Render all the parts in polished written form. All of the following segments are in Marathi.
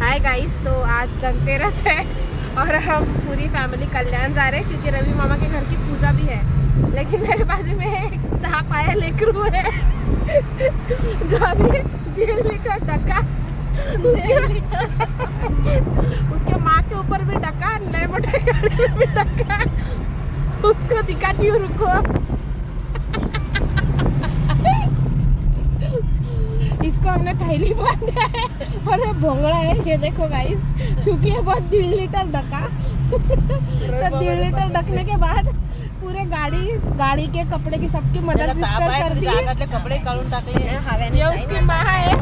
हाय गाइस, तो आज धनतेरस है और हम पूरी फैमिली कल्याण जा रहे हैं क्योंकि रवि मामा के घर की पूजा भी है। लेकिन मेरे बाजू में एक ताप आया लेकरू है जो अभी 1.5 लीटर डका उसके माँ के ऊपर भी डका, नए मोटे के भी डका। उसको दिखाती हूँ, रुको। इसको हमने थैली बांधा है और ये भोंगड़ा है, ये देखो गाइस, क्योंकि ये बहुत 1.5 लीटर डका। तो 1.5 लीटर डकने के बाद पूरे गाड़ी के कपडे की सबकी मदर सिस्टर कर दी, कपडे काढून टाकले। ये उसकी माँ है।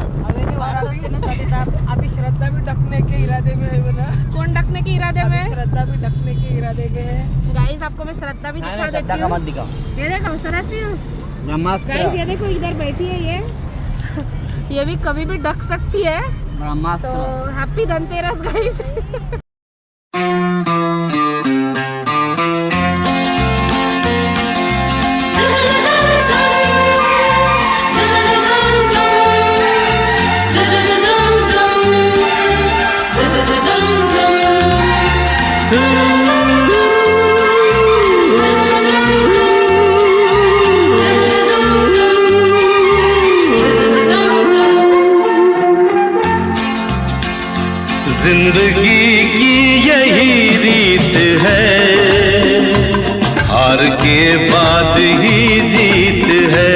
अभी श्रद्धा भी ढकने के इरादे में है बोला। कौन ढकने के इरादे में? श्रद्धा भी ढकने के इरादे में है। गाइस आपको मैं श्रद्धा भी दिखा देती हूँ। ये देखो सदाशिव, गाइस ये देखो इधर बैठी है ये भी कभी भी ढक सकती है। तो हैप्पी धनतेरस गाइस। जिंदगी की यही रीत है, हार के बाद ही जीत है।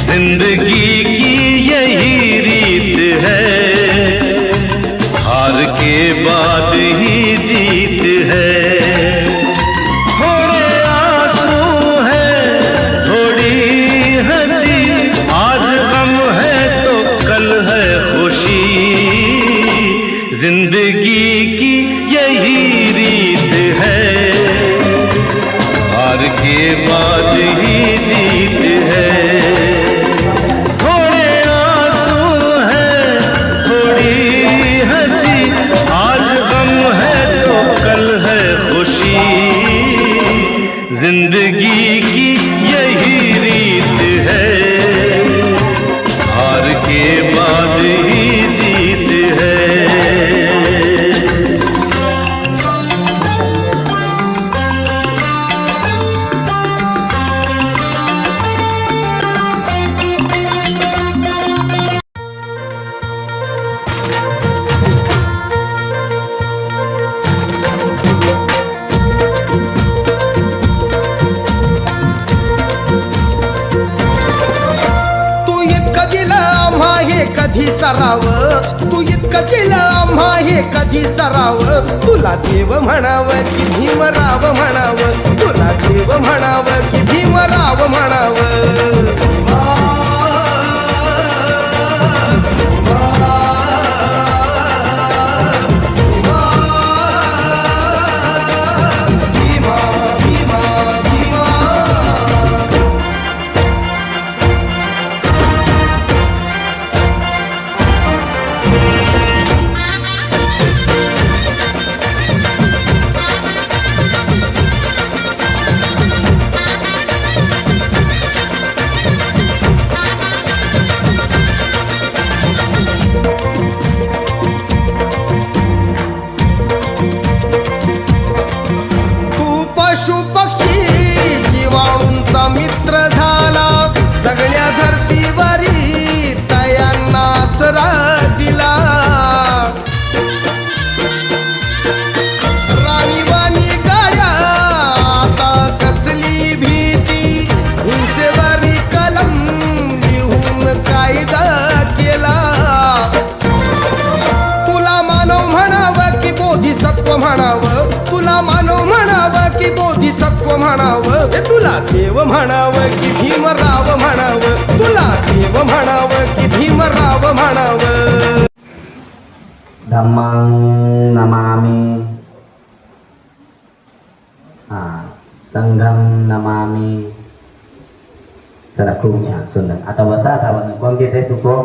जिंदगी की यही रीत है, हार के बाद ही जीत है। थोड़े आंसू है, थोड़ी हंसी, आज गम है तो कल है खुशी। जिंदगी की यही रीत है, हार के बाद ही जीत है। थोड़े आंसू है, थोड़ी हंसी, आज गम है तो कल है खुशी। जिंदगी की यही रीत है, हार के बाद ही जीत है। कधी सराव तू इतकं दिलं आम्हा हे कधी सराव। तुला देव म्हणावं की भीमराव म्हणावं, तुला देव म्हणावं की भीमराव म्हणावं। सगळ्या धरतीवरी तयांना आसरा दिला। राणीवाणी गाड्या आता कसली भीती, उंचेवरी कलम लिहून कायदा केला। तुला मानव म्हणावं की बोधिसत्व म्हणावं, तुला मानव म्हणावं की बोधिसत्व म्हणावं। तुला देव म्हणावं की भीमराव म्हणावं, तुला देव म्हणावं की भीमराव म्हणावं। धम्मं नमामि, संघं नमामि। चला खूप छान, सुंदर. आता बसा. आता कोण घेते सुको?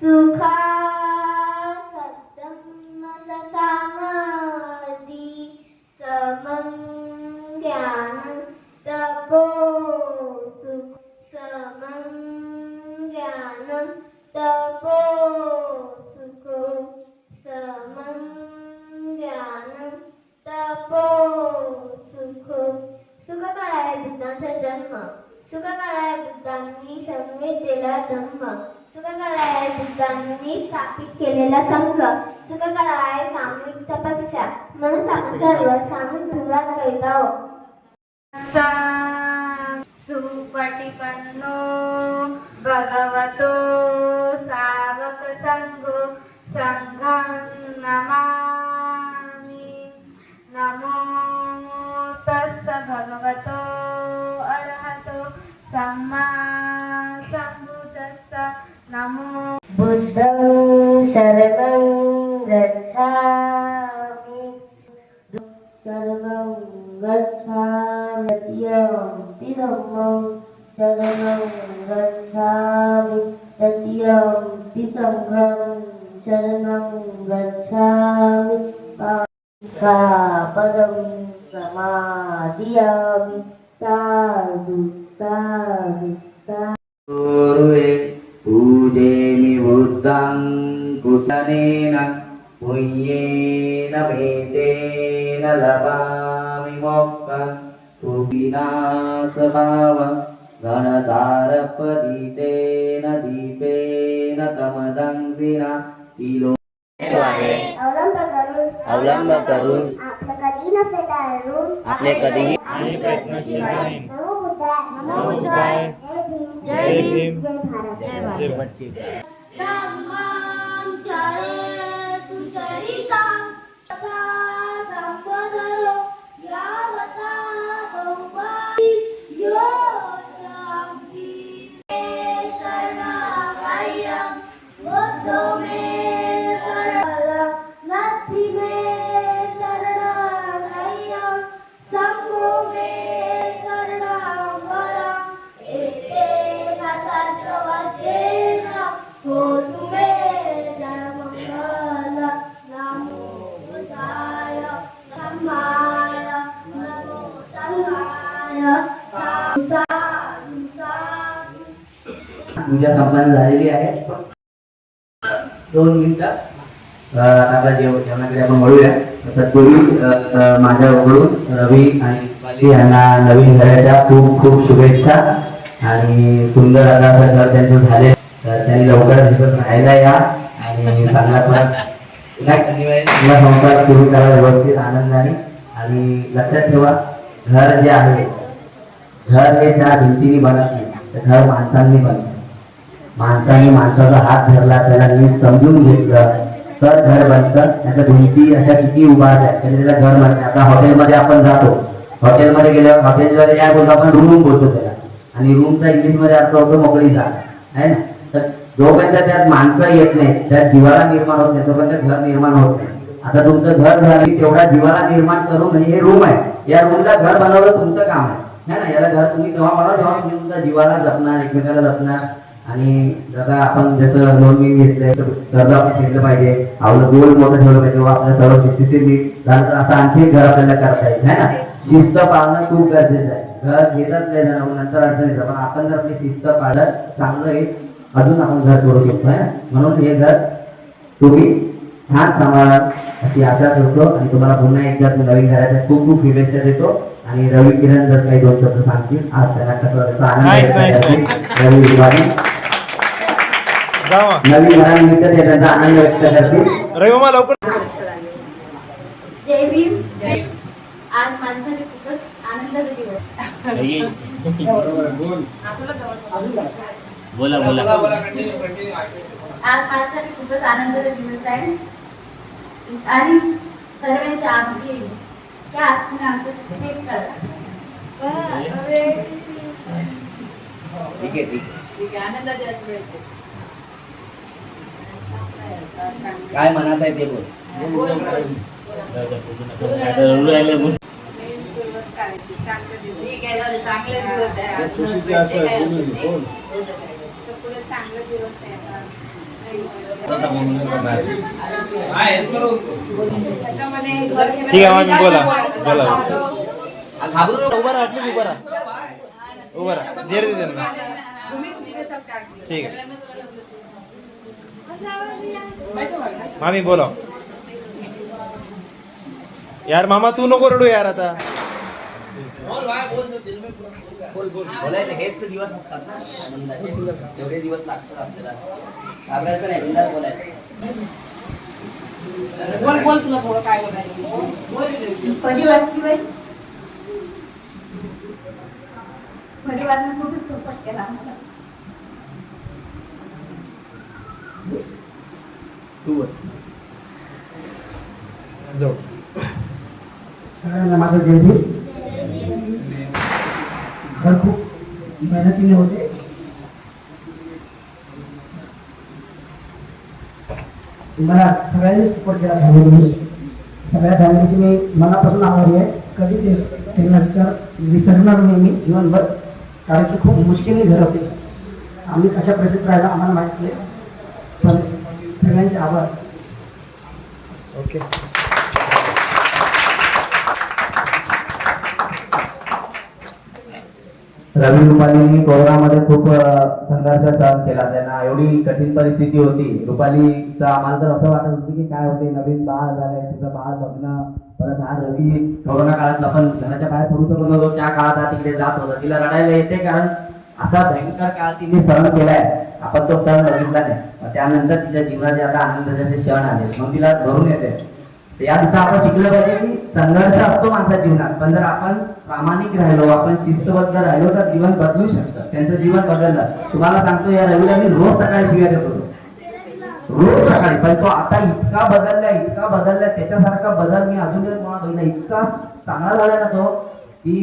सुखा समंग्यान तपो समं विद्येला धम्म सुखकर आहे बुद्धांनी स्थापित केलेला संघ सुखकर आहे सामूहिक तपस्या मन सर्व सामूहिक सुरुवात करीत आहोत सुपटिपन्नो भगवतो सावक संघो संघं नमामि नमो तस्स भगवतो अरहतो सम्मा सम्बुद्धस्स नमो बुद्धं शरणं गच्छामि शरणं गच्छामि यतियम्पि धम्मं शरणं गच्छामि यतियम्पि संघं शरणं गच्छामि पदं समादियामि साधु साधु पूर्वे पूजेमि बुद्धं कुशलेन पुण्येन भेदेन लभामि मोक्षं विनाशभावं गणधारपदीतेन दीपेन तमदंसिना किलो अवलंब करून आपले कधीही आणि प्रयत्नशील राहीन. नमो बुद्धाय. जय भीम. जय भारत. धम्मं चरे सुचरितं तथा संपदरो यावता बहुपाति यो शान्ति शरणागतं बुद्धो मे शरणं नत्थि मे शरणागतं संघो मे शरणं वरम् एतेन सत्यवचेन होतु मे जयमङ्गल नमो बुद्धाय धम्माय नमो संघाय साधु साधु साधु. पूजा संपन्न झालेली आहे. 2 मिनिटं आता जेवणाकडे आपण वळूया. तत्पूर्वी माझ्याकडून रवी आणि वाली यांना नवीन घराच्या खूप खूप शुभेच्छा आणि सुंदर आता असं घर त्यांचं झाले तर त्यांनी लवकर तिथं राहायला या आणि चांगला संसार सुरू करा व्यवस्थित आनंदाने. आणि लक्षात ठेवा घर जे आहे घर हे त्या भिंतीने बनत नाही तर घर माणसांनी बनतं. माणसाने माणसाचा हात धरला त्याला नीट समजून घेतलं तर घर बनतं. त्याच्या भिंती अशा किती उभारल्या तरी त्याला घर बनतं. आता हॉटेलमध्ये आपण जातो हॉटेलमध्ये गेल्यावर हॉटेलमध्ये काय बोलतो आपण रूम बोलतो त्याला आणि रूमचा इंग्लिशमध्ये अर्थ होतो मोकळी जागा आहे ना. तर जोपर्यंत त्यात माणसं येत नाही त्यात जिव्हाळा निर्माण होत नाही तोपर्यंत घर निर्माण होत नाही. आता तुमचं घर झाली तेवढा जिव्हाळा निर्माण करून म्हणजे हे रूम आहे या रूमला घर बनवलं तुमचं काम आहे ना. याला घर तुम्ही तेव्हा बनवा तेव्हा तुम्ही तुमचा जिव्हाळा जपणार एकमेकाला जपणार. आणि जसं आपण जसं लोन बिन घेतलंय कर्ज आपण फेडलं पाहिजे आपलं गोल मोठं ठेवलं पाहिजे तेव्हा आपल्या सर्व शिस्तीशीर झालं तर असं आणखी एक घर आपल्याला करता येईल है ना. शिस्त पाळणं खूप गरजेचं आहे. घर घेतात नाही जण नंतर अडचण येतं पण आपण जर आपली शिस्त पाळलं चांगलं एक अजून आपण घर करू शकतो है ना. म्हणून हे घर तुम्ही छान सांभाळा अशी आशा ठेवतो आणि तुम्हाला पुन्हा एकदा नवीन घराच्या खूप खूप शुभेच्छा देतो. आणि रवी किरण जर काही 2 शब्द सांगतील आज त्यांना कसं आनंद रवी दिवाळी नवीन घरानिमित्त त्यांचा आनंद व्यक्त करतील. रवी मामा लवकर. जय भीम. आज माणसाने खूपच आनंदाचा दिवस. बोला बोला. आज माणसाने खूपच आनंदाचा दिवस आहे आणि सर्वांच्या आभारी आहे. त्या असताना आमचं थेट कळलं. ठीक आहे ठीक आहे. आनंदाचे असू द्यायचे. काय मनात आहे ते बोल. बोल बोल. ठीक आहे झालं चांगले दिवस आहे. पुढे चांगले दिवस आहे. ठीक आहे बोला बोला. उभा राहा ऍटलीस्ट उभा राहा. उभा राहा धीर दे त्यांना. ठीक आहे मामी बोला. यार मामा तू नको रडू यार आता. बोलायचं हेच तर दिवस असतात ना आनंदाचे. एवढे दिवस लागतात आपल्याला. घाबरायचं नाही, बिनधास्त बोलायचं. बोल तुला थोडं काय बोलायचं. परिवारशिवाय परिवारानं खूप सपोर्ट केला आम्हाला. सगळ्यांना माझं जय भीम. घर खूप मेहनतीने होते. मला सगळ्यांनी सपोर्ट केला फॅमिलीने. सगळ्या फॅमिलीचे मी मनापासून आभारी आहे. कधी त्यांना विसरणार नाही मी जीवनभर. कारण की खूप मुश्किलने घर होते. आम्ही कशा परिस्थितीत राहिला आम्हाला माहित नाही, पण सगळ्यांचे आभार. ओके. रवी रुपालींनी कोरोनामध्ये खूप संघर्ष सहन केला. त्यांना एवढी कठीण परिस्थिती होती. रुपालीचं आम्हाला तर असं वाटत होतं की काय होते, नवीन बाळ झालंय, तिचं बाळ बघणं. परत हा रवी कोरोना काळात आपण घराच्या बाहेर पडू शकत नव्हतो, त्या काळात हा तिकडे जात होता. तिला रडायला येते कारण असा भयंकर काळ तिने सहन केलाय, आपण तो सहन बघितला नाही. त्यानंतर तिच्या जीवनाचे आता आनंदाचे असे क्षण आले, मग तिला भरून येते. या तिथं आपण शिकलं पाहिजे की संघर्ष असतो माणसाच्या जीवनात, पण जर आपण प्रामाणिक राहिलो, आपण शिस्तबद्ध राहिलो तर जीवन बदलू शकतं. त्यांचं जीवन बदललं. तुम्हाला सांगतो, या रवीला मी रोज सकाळी शिव्या देत होतो, रोज सकाळी. पण तो आता इतका बदललाय, त्याच्यासारखा बदल मी अजूनही कोणा बघितला. इतका चांगला झाला ना तो, की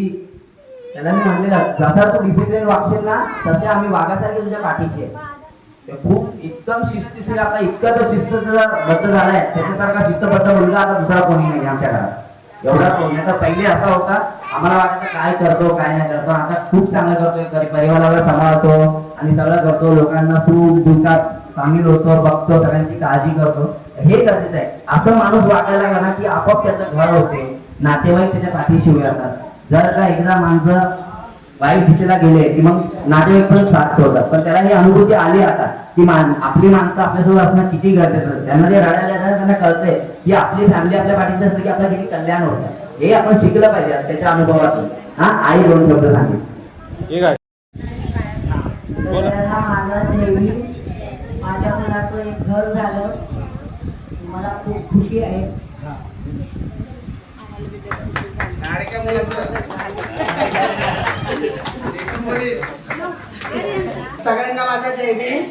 त्याला मी म्हणलेलं, जसा तू डिसिप्लिन वागशील ना तसे आम्ही वागासारखे तुझ्या पाठीशी आहे. खूप एकदम शिस्तीशीर. आता इतका तो शिस्तबद्ध झालाय, त्याच्यासारखा शिस्तबद्ध मुलगा आता दुसरा कोणी नाही आमच्या घरात. एवढा तो नाही तर पहिले असा होता, आम्हाला वाटायचं काय करतो काय नाही करतो. आता खूप चांगलं करतोय, परिवाराला सांभाळतो आणि सगळं करतो. लोकांना सुख दुःखात सामील होतो, बघतो, सगळ्यांची काळजी करतो. हे गरजेचं आहे. असं माणूस वागायला लागला ना की आपोआप त्याचं घर होते, नातेवाईक त्याच्या पाठीशी उभे राहतात. जर का एकदा माणसं वाईट दिशेला गेले की मग नातेवाईक पण साथ सोडतात. पण त्याला ही अनुभूती आली आता की आपली माणसं आपल्यासोबत असणं किती गरजेचं. त्यांना जे रडायला येतात त्यांना कळतंय की आपली फॅमिली आपल्या पाठीशी असली की आपलं किती कल्याण होतं. हे आपण शिकलं पाहिजे त्याच्या अनुभवातून. हा, आई दोन शब्द सांगितले. माझ्या मुलाचं एक घर झालं, मला खूप खुशी आहे. सगळ्यांना माझ्या जय भीम.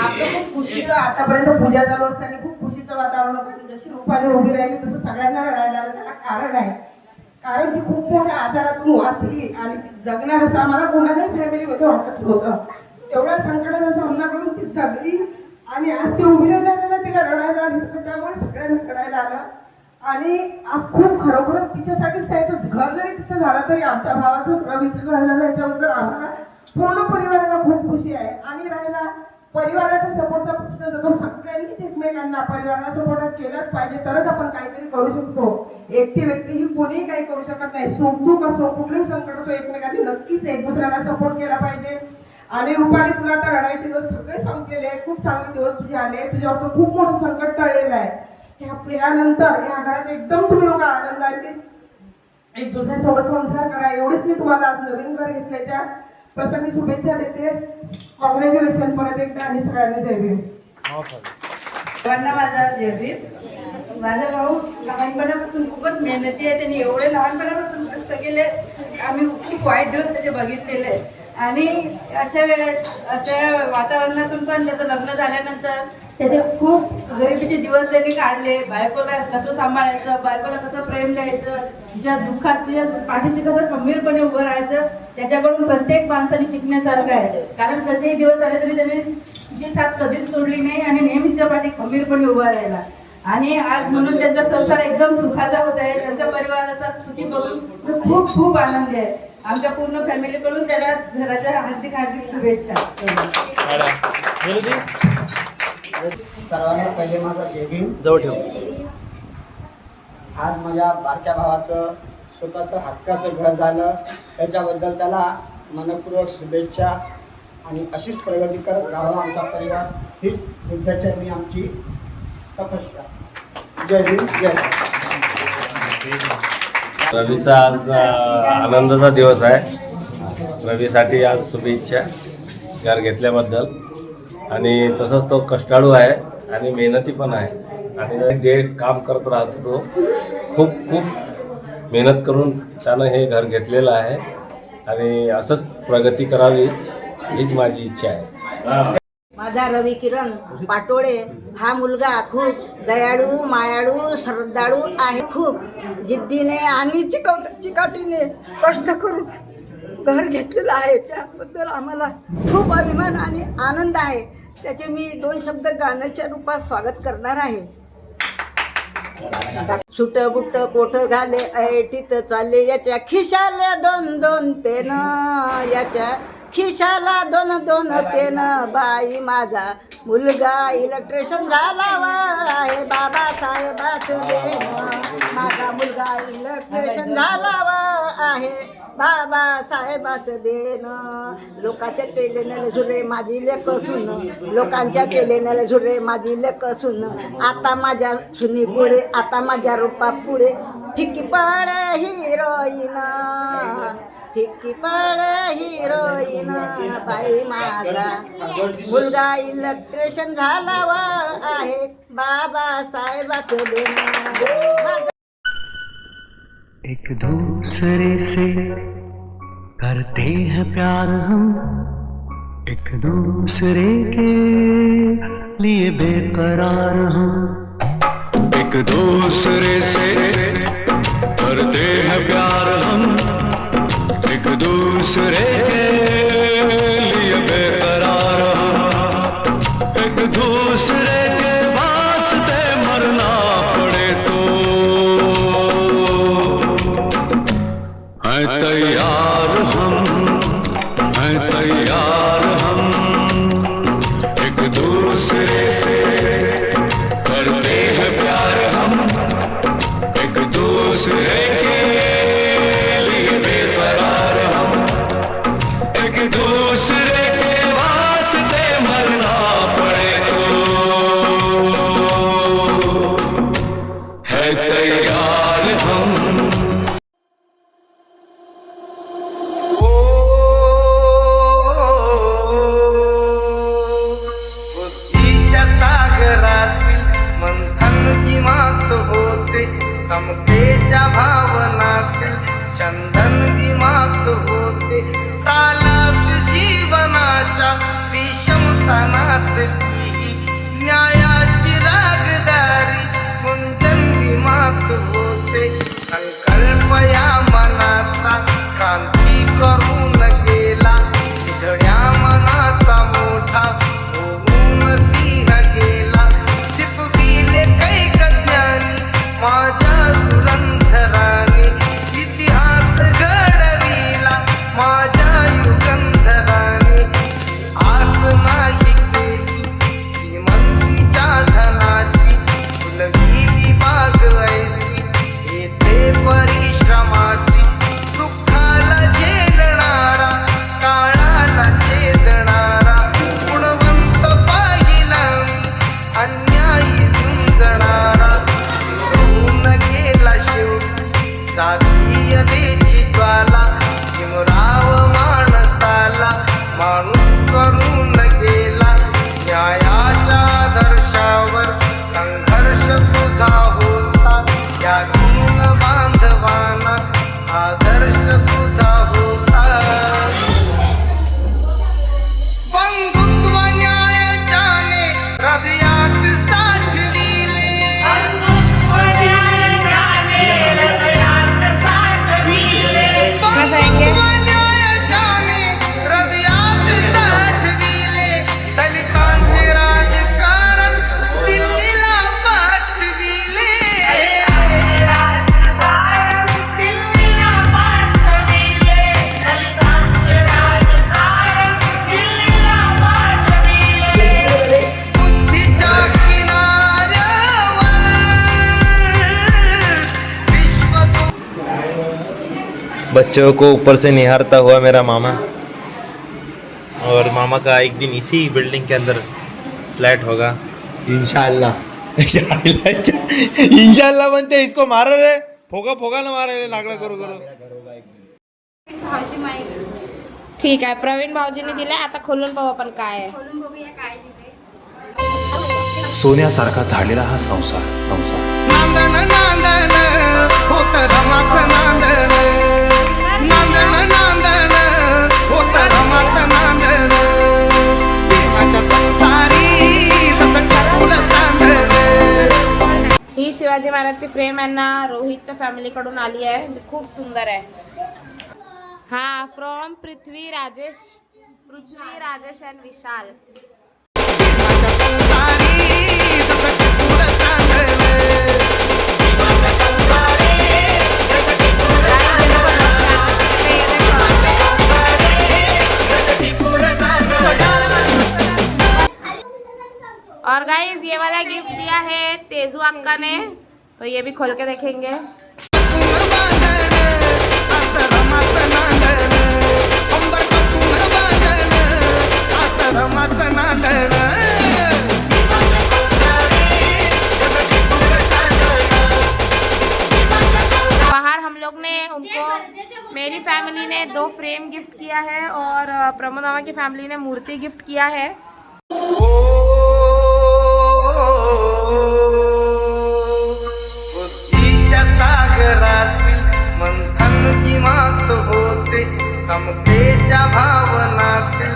आपलं खूप खुशीचं आतापर्यंत पूजा चालू असताना खूप खुशीचं वातावरण होतं. जशी रुपाली उभी राहिली तसं सगळ्यांना रडायला आलं. त्याला कारण आहे, कारण ती खूप मोठ्या आजारातून वाचली आणि जगणार असं आम्हाला कोणालाही फॅमिलीमध्ये वाटत नव्हतं. एवढ्या संकटाचा सामना करून ती जगली आणि आज ती उभी राहिल्यानं तिला रडायला आली. त्यामुळे सगळ्यांना रडायला आलं. आणि आज खूप खरोखरच तिच्यासाठीच काय, तर घर जरी तिचं झालं तरी आमच्या भावाचं रवीचं घर झालं याच्याबद्दल आम्हाला पूर्ण परिवाराला खूप खुशी आहे. आणि राहिला परिवाराच्या सपोर्टचा प्रश्न जातो, सगळ्यांनीच एकमेकांना परिवाराला सपोर्ट केलाच पाहिजे, तरच आपण काहीतरी करू शकतो. एकटी व्यक्ती ही कोणीही काही करू शकत नाही. सुख दुःख असो, कुठलंही संकट असो, एकमेकांनी नक्कीच एक दुसऱ्याला सपोर्ट केला पाहिजे. आणि रुपाली, तुला आता रडायचे दिवस सगळे संपलेले आहेत. खूप चांगले दिवस तुझे आले. तुझ्यावरचं खूप मोठं संकट टळलेलं आहे. यानंतर या घरात एकदम तुम्ही लोक आनंदाने एक दुसऱ्यासोबत संसार करा, एवढीच मी तुम्हाला आज नवीन घर घेतल्याच्या प्रसंगी शुभेच्छा देते. कॉंग्रॅच्युलेशन परत एकदा आणि सगळ्यांना जय भीम. सर्वांना माझा जय भीम. माझा भाऊ लहानपणापासून खूपच मेहनती आहे. त्यांनी एवढे लहानपणापासून कष्ट केले, आम्ही खूप वाईट दिवस त्याचे बघितलेले. आणि अशा वातावरणातून पण त्याचं लग्न झाल्यानंतर त्याचे खूप गरिबीचे दिवस त्यांनी काढले. बायकोला कसं सांभाळायचं, बायकोला कसं प्रेम द्यायचं, तिच्या दुःखात तिच्या पाठीशी कसं खंबीरपणे उभं राहायचं, त्याच्याकडून प्रत्येक माणसाने शिकण्यासारखं आहे. कारण कसेही दिवस आले तरी त्याने तिची साथ कधीच सोडली नाही आणि नेहमीच्या पाठी खंबीरपणे उभा राहिला. आणि आज म्हणून त्यांचा संसार एकदम सुखाचा होत आहे. त्यांचा परिवार असा सुखी बघून खूप खूप आनंदी आहे. आमच्या पूर्ण फॅमिलीकडून त्याला घराच्या हार्दिक हार्दिक शुभेच्छा. सर्वांना पहिले माझा जय भीम. जवळ ठेव. आज माझ्या बारक्या भावाचं स्वतःचं हक्काचं घर झालं, त्याच्याबद्दल त्याला मनपूर्वक शुभेच्छा. आणि अशीच प्रगती करत राहावं आमचा परिवार, हीच बुद्धाचरणी आमची तपस्या. जय भीम. जय रवीचा आज आनंदाचा दिवस आहे. रवीसाठी आज शुभेच्छा घर घेतल्याबद्दल. आणि तसंच तो कष्टाळू आहे आणि मेहनती पण आहे आणि जे काम करत राहतो तो खूप मेहनत करून त्यानं हे घर घेतलेलं आहे आणि असंच प्रगती करावी हीच माझी इच्छा आहे. माझा रवी किरण पाटोळे हा मुलगा खूप दयाळू, मायाळू, श्रद्धाळू आहे. खूप जिद्दीने आणि चिकाटीने कष्ट करून घर घेतलेलं आहे. त्याबद्दल आम्हाला खूप अभिमान आणि आनंद आहे. त्याचे मी 2 शब्द गाण्याच्या रूपात स्वागत करणार आहे. सुट बुट कोठ घाले ऐटीत चालले, याच्या खिशाला 2 पेन, याच्या खिशाला 2 पेन. बाई माझा मुलगा इलेक्ट्रिशियन झाला आहे, बाबासाहेबाचं देण. माझा मुलगा इलेक्ट्रिशियन झाला आहे, बाबासाहेबाचं देण. लोकांच्या केलेल्या झुरे माझी लेक सुन, लोकांच्या केलेल्या झुरे माझी लेक सुन. आता माझ्या सुनी पुढे, आता माझ्या रूपा पुढे फिक्की पड हिरोईन, फिक्की पड हिरोईन. बाई माझा मुलगा इलेक्ट्रिशियन झाला आहे, बाबासाहेबाचं देण. एक दूसरे से करते हैं प्यार हम, एक दूसरे के लिए बेकरार हम. एक दूसरे से करते हैं प्यार हम, एक दूसरे के लिए बेकरार हम. एक दूसरे के वास्ते मरना पड़े तो हैं तैयार हम, हैं तैयार हम. एक दूसरे से करते हैं प्यार हम, एक दूसरे के लिए बेकरार हम. एक दूसरे के वास्ते मरना पड़े तो है तैयार हम. बुद्धीच्या सागरातील मंथन किमात होते, समतेच्या भावनातील चंदन किमात होते. तालात जीवनाच्या विषमतानातली न्यायाची रागदारी गुंजन किमात होते. संकल्प या मनाचा क्रांती करून गेला, निधड्या मनाचा मोठा होऊन सिंह गेला. शिपविले कैक ज्ञानी माझ्या धुरंधराने, इतिहास घडविला माझ्या युगंधराने. आस नाही केली श्रीमंतीच्या धनाची, फुलविली बाग ऐसी येथे परिश्रमाची. दुःखाला झेलणारा, काळाला छेदणारा, गुणवंत पाहिला मी, अन्यायी झुंजणारा. होऊन गेला शेवटी जातीयतेची ज्वाला, हिमराव माणसाला माणूस करून गेला. न्यायाच्या आदर्शावर संघर्ष तुझा होता, या दीन बांधवांना आदर्श तुझा होता. बंधुत्व न्यायाने हृदयात साठविले, बंधुत्व न्यायाने हृदयात साठविले. दलितांचे राजकारण दिल्लीला पाठविले. बुद्धीच्या किनाऱ्यावर विश्व बच्चों को ऊपर से निहारता हुआ मेरा मामा, और मामा का एक दिन इसी बिल्डिंग के अंदर फ्लैट होगा इंशाल्लाह. इंशाल्लाह बनते, इसको मारो रे. फोगा फोगानं मारायला लागला करू करू. ठीक आहे, प्रवीण भाऊजीने दिलाय. आता खोलून पाहू आपण काय आहे. सोन्यासारखा धाडलेला हा संसार नांदण नांदण होत रमात नांदण, नांदण नांदण होत रमात नांदण, प्रेमाच्या संसारी जसं ठरवलं चांदण. ही शिवाजी महाराजची फ्रेम यांना रोहितच्या फॅमिलीकडून आली आहे, जी खूप सुंदर आहे. हा फ्रॉम पृथ्वी राजेश अँड विशाल. और गाइस ये वाला गिफ्ट दिया है तेजू अक्का ने, तो ये भी खोल के देखेंगे. बाहर हम लोग ने उनको, मेरी फैमिली ने 2 फ्रेम गिफ्ट किया है और प्रमोद मामा की फैमिली ने मूर्ति गिफ्ट किया है. बुद्धीच्या सागरातील मंथन किमात होते, समतेच्या भावनातील